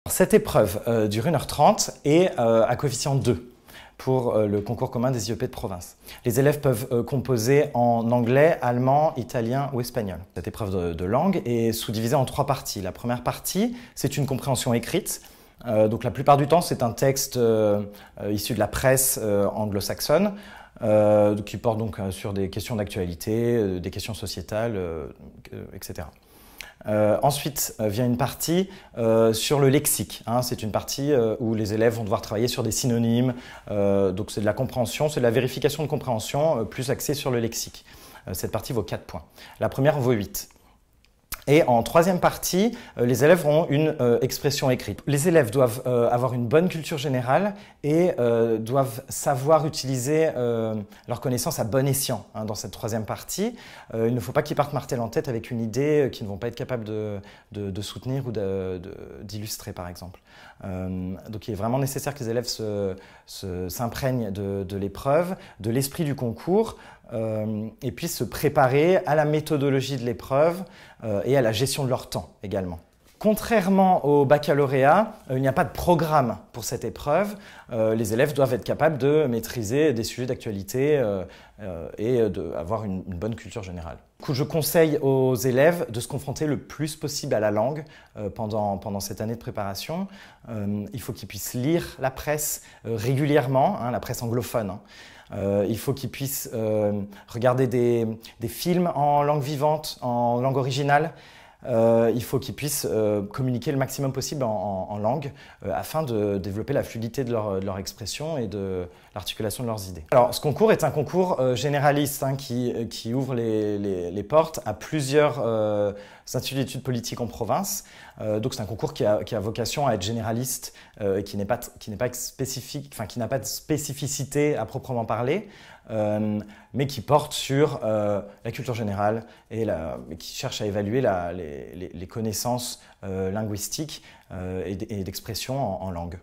Cette épreuve dure 1h30 et à coefficient 2 pour le concours commun des IEP de province. Les élèves peuvent composer en anglais, allemand, italien ou espagnol. Cette épreuve de langue est sous-divisée en 3 parties. La première partie, c'est une compréhension écrite. Donc la plupart du temps, c'est un texte issu de la presse anglo-saxonne qui porte donc sur des questions d'actualité, des questions sociétales, etc. Ensuite vient une partie sur le lexique. C'est une partie où les élèves vont devoir travailler sur des synonymes. Donc c'est de la compréhension, c'est de la vérification de compréhension plus axée sur le lexique. Cette partie vaut 4 points. La première vaut 8. Et en troisième partie, les élèves ont une expression écrite. Les élèves doivent avoir une bonne culture générale et doivent savoir utiliser leurs connaissances à bon escient dans cette troisième partie. Il ne faut pas qu'ils partent martel en tête avec une idée qu'ils ne vont pas être capables de soutenir ou d'illustrer, par exemple. Donc il est vraiment nécessaire que les élèves s'imprègnent de l'épreuve, de l'esprit du concours, et puissent se préparer à la méthodologie de l'épreuve et à la gestion de leur temps également. Contrairement au baccalauréat, il n'y a pas de programme pour cette épreuve. Les élèves doivent être capables de maîtriser des sujets d'actualité et d'avoir une bonne culture générale. Du coup, je conseille aux élèves de se confronter le plus possible à la langue pendant cette année de préparation. Il faut qu'ils puissent lire la presse régulièrement, la presse anglophone. Il faut qu'ils puissent regarder des films en langue vivante, en langue originale. Il faut qu'ils puissent communiquer le maximum possible en langue afin de développer la fluidité de leur expression et de l'articulation de leurs idées. Alors, ce concours est un concours généraliste qui ouvre les portes à plusieurs instituts d'études politiques en province. Donc, c'est un concours qui a vocation à être généraliste et qui n'a pas de spécificité à proprement parler. Mais qui porte sur la culture générale et qui cherche à évaluer les connaissances linguistiques et d'expression en langue.